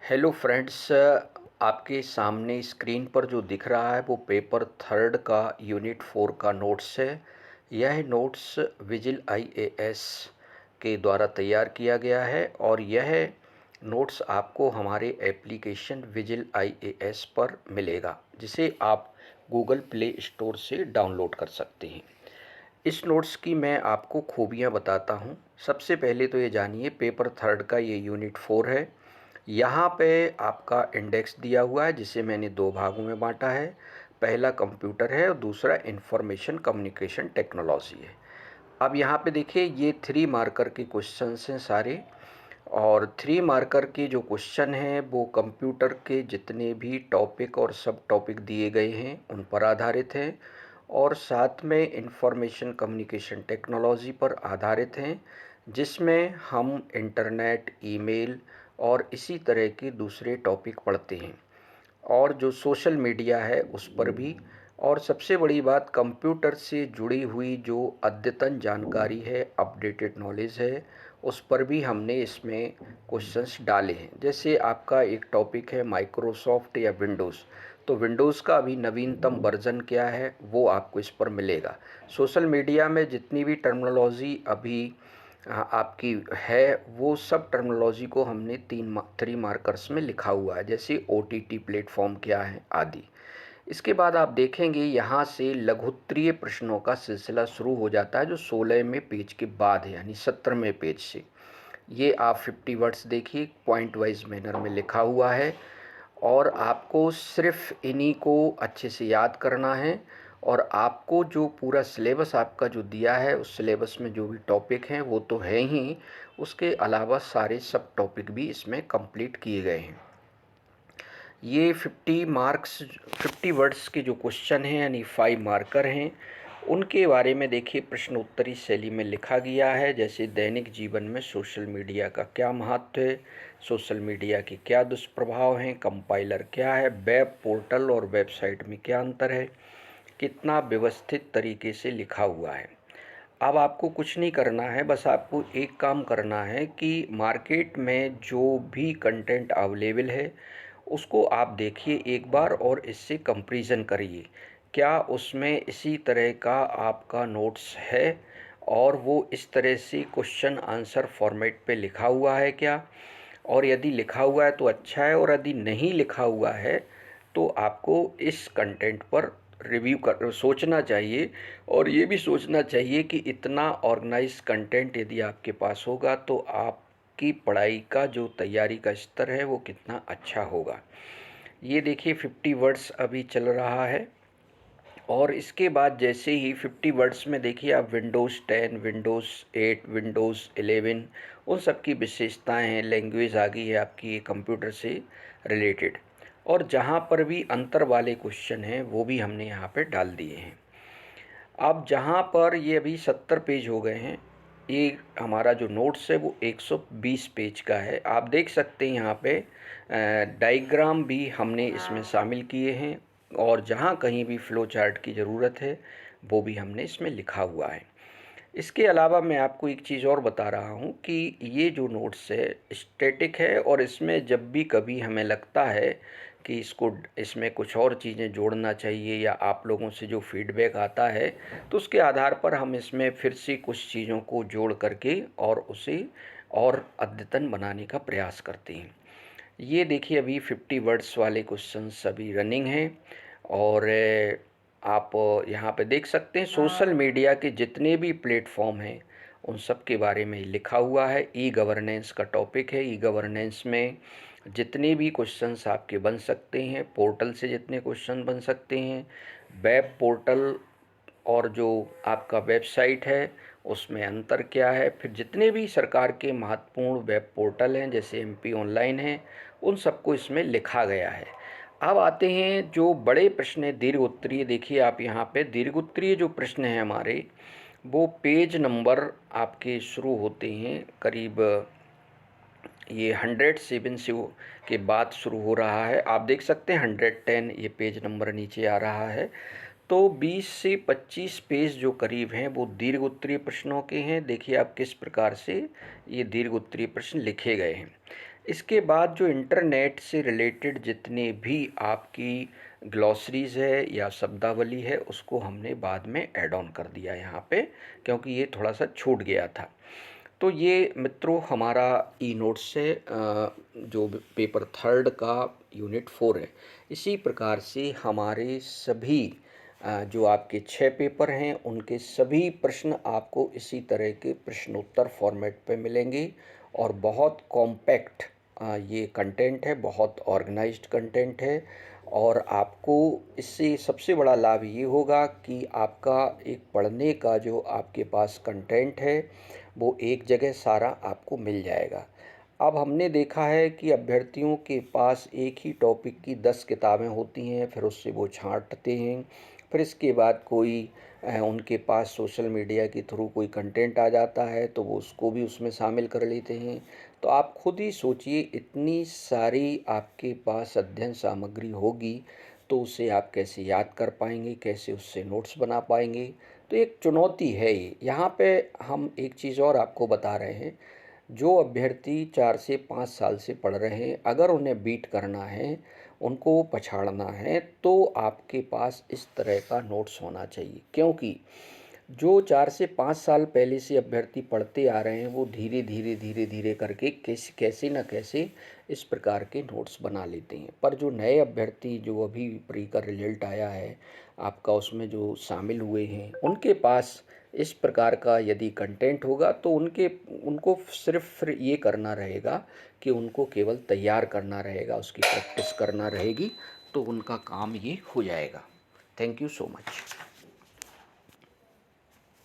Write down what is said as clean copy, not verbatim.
Hello friends, आपके सामने screen पर जो दिख रहा है वो पेपर थर्ड का यूनिट 4 का नोट्स है। यह नोट्स विजिल आईएएस के द्वारा तैयार किया गया है और यह नोट्स आपको हमारे एप्लीकेशन विजिल आईएएस पर मिलेगा, जिसे आप गूगल प्ले स्टोर से डाउनलोड कर सकते हैं। इस नोट्स की मैं आपको खूबियाँ बताता हूँ। सबसे पहले तो ये जानिए, पेपर थर्ड का ये यूनिट 4 है। यहाँ पे आपका इंडेक्स दिया हुआ है, जिसे मैंने दो भागों में बांटा है। पहला कंप्यूटर है और दूसरा इंफॉर्मेशन कम्युनिकेशन टेक्नोलॉजी है। अब यहाँ पे देखिए, ये 3 मार्कर के क्वेश्चंस हैं सारे, और 3 मार्कर के जो क्वेश्चन हैं वो कंप्यूटर के जितने भी टॉपिक और सब टॉपिक दिए गए हैं उन पर आधारित हैं, और साथ में इंफॉर्मेशन कम्युनिकेशन टेक्नोलॉजी पर आधारित हैं, जिसमें हम इंटरनेट, ईमेल और इसी तरह के दूसरे टॉपिक पढ़ते हैं, और जो सोशल मीडिया है उस पर भी। और सबसे बड़ी बात, कंप्यूटर से जुड़ी हुई जो अद्यतन जानकारी है, अपडेटेड नॉलेज है, उस पर भी हमने इसमें क्वेश्चंस डाले हैं। जैसे आपका एक टॉपिक है माइक्रोसॉफ्ट या विंडोज़, तो विंडोज़ का अभी नवीनतम वर्जन क्या है वो आपको इस पर मिलेगा। सोशल मीडिया में जितनी भी टर्मिनोलॉजी अभी आपकी है, वो सब टर्मिनोलॉजी को हमने 3 मार्कर्स में लिखा हुआ है, जैसे ओटीटी प्लेटफॉर्म क्या है आदि। इसके बाद आप देखेंगे यहाँ से लघुत्तरीय प्रश्नों का सिलसिला शुरू हो जाता है, जो 16वें पेज के बाद है, यानी 17वें पेज से। ये आप 50 वर्ड्स देखिए, पॉइंट वाइज मैनर में लिखा हुआ है, और आपको सिर्फ इन्हीं को अच्छे से याद करना है। और आपको जो पूरा सिलेबस आपका जो दिया है, उस सिलेबस में जो भी टॉपिक हैं वो तो है ही, उसके अलावा सारे सब टॉपिक भी इसमें कंप्लीट किए गए हैं। ये 50 वर्ड्स के जो क्वेश्चन हैं, यानी 5 मार्कर हैं, उनके बारे में देखिए प्रश्न उत्तरी शैली में लिखा गया है। जैसे दैनिक जीवन में सोशल मीडिया का क्या महत्व है, सोशल मीडिया के क्या दुष्प्रभाव हैं, कंपाइलर क्या है, वेब पोर्टल और वेबसाइट में क्या अंतर है, कितना व्यवस्थित तरीके से लिखा हुआ है। अब आपको कुछ नहीं करना है, बस आपको एक काम करना है कि मार्केट में जो भी कंटेंट अवेलेबल है उसको आप देखिए एक बार, और इससे कंपैरिजन करिए, क्या उसमें इसी तरह का आपका नोट्स है, और वो इस तरह से क्वेश्चन आंसर फॉर्मेट पे लिखा हुआ है क्या। और यदि लिखा हुआ है तो अच्छा है, और यदि नहीं लिखा हुआ है तो आपको इस कंटेंट पर रिव्यू कर सोचना चाहिए, और ये भी सोचना चाहिए कि इतना ऑर्गेनाइज कंटेंट यदि आपके पास होगा तो आपकी पढ़ाई का जो तैयारी का स्तर है वो कितना अच्छा होगा। ये देखिए 50 वर्ड्स अभी चल रहा है, और इसके बाद जैसे ही 50 वर्ड्स में देखिए आप विंडोज़ 10, विंडोज़ 8, विंडोज़ 11, उन सब की विशेषताएं हैं, लैंग्वेज आ गई है आपकी कंप्यूटर से रिलेटेड, और जहाँ पर भी अंतर वाले क्वेश्चन हैं वो भी हमने यहाँ पे डाल दिए हैं। अब जहाँ पर ये अभी 70 पेज हो गए हैं, ये हमारा जो नोट्स है वो 120 पेज का है। आप देख सकते हैं यहाँ पे डायग्राम भी हमने इसमें शामिल किए हैं, और जहाँ कहीं भी फ्लो चार्ट की ज़रूरत है वो भी हमने इसमें लिखा हुआ है। इसके अलावा मैं आपको एक चीज़ और बता रहा हूँ कि ये जो नोट्स है स्टैटिक है, और इसमें जब भी कभी हमें लगता है कि इसमें कुछ और चीज़ें जोड़ना चाहिए, या आप लोगों से जो फीडबैक आता है, तो उसके आधार पर हम इसमें फिर से कुछ चीज़ों को जोड़ करके और उसे और अद्यतन बनाने का प्रयास करते हैं। ये देखिए अभी 50 वर्ड्स वाले क्वेश्चंस अभी रनिंग हैं, और आप यहाँ पे देख सकते हैं सोशल मीडिया के जितने भी प्लेटफॉर्म हैं उन सब के बारे में लिखा हुआ है। ई गवर्नेंस का टॉपिक है। ई गवर्नेंस में जितने भी क्वेश्चंस आपके बन सकते हैं, पोर्टल से जितने क्वेश्चन बन सकते हैं, वेब पोर्टल और जो आपका वेबसाइट है उसमें अंतर क्या है, फिर जितने भी सरकार के महत्वपूर्ण वेब पोर्टल हैं जैसे एमपी ऑनलाइन है, उन सबको इसमें लिखा गया है। अब आते हैं जो बड़े प्रश्न हैं दीर्घ उत्तरीय। देखिए आप यहाँ पे दीर्घ उत्तरीय जो प्रश्न हैं हमारे, वो पेज नंबर आपके शुरू होते हैं करीब, ये 107 से के बाद शुरू हो रहा है। आप देख सकते हैं 110 ये पेज नंबर नीचे आ रहा है। तो 20 से 25 पेज जो करीब हैं वो दीर्घ उत्तरीय प्रश्नों के हैं। देखिए आप किस प्रकार से ये दीर्घ उत्तरीय प्रश्न लिखे गए हैं। इसके बाद जो इंटरनेट से रिलेटेड जितने भी आपकी ग्लॉसरीज़ है या शब्दावली है, उसको हमने बाद में ऐड ऑन कर दिया यहाँ पे, क्योंकि ये थोड़ा सा छूट गया था। तो ये मित्रों हमारा ई नोट्स है, जो पेपर थर्ड का यूनिट 4 है। इसी प्रकार से हमारे सभी जो आपके 6 पेपर हैं उनके सभी प्रश्न आपको इसी तरह के प्रश्नोत्तर फॉर्मेट पे मिलेंगे, और बहुत कॉम्पैक्ट ये कंटेंट है, बहुत ऑर्गेनाइज्ड कंटेंट है। और आपको इससे सबसे बड़ा लाभ ये होगा कि आपका एक पढ़ने का जो आपके पास कंटेंट है वो एक जगह सारा आपको मिल जाएगा। अब हमने देखा है कि अभ्यर्थियों के पास एक ही टॉपिक की 10 किताबें होती हैं, फिर उससे वो छांटते हैं, फिर इसके बाद कोई उनके पास सोशल मीडिया के थ्रू कोई कंटेंट आ जाता है तो वो उसको भी उसमें शामिल कर लेते हैं। तो आप खुद ही सोचिए, इतनी सारी आपके पास अध्ययन सामग्री होगी तो उसे आप कैसे याद कर पाएंगे, कैसे उससे नोट्स बना पाएंगे। तो एक चुनौती है ये। यहाँ पे हम एक चीज़ और आपको बता रहे हैं, जो अभ्यर्थी 4 से 5 साल से पढ़ रहे हैं, अगर उन्हें बीट करना है, उनको पछाड़ना है, तो आपके पास इस तरह का नोट्स होना चाहिए। क्योंकि जो 4 से 5 साल पहले से अभ्यर्थी पढ़ते आ रहे हैं वो धीरे धीरे धीरे धीरे करके कैसे न कैसे इस प्रकार के नोट्स बना लेते हैं। पर जो नए अभ्यर्थी जो अभी प्री का रिजल्ट आया है आपका, उसमें जो शामिल हुए हैं, उनके पास इस प्रकार का यदि कंटेंट होगा तो उनको सिर्फ फिर ये करना रहेगा कि उनको केवल तैयार करना रहेगा, उसकी प्रैक्टिस करना रहेगी, तो उनका काम ये हो जाएगा। Thank you so much.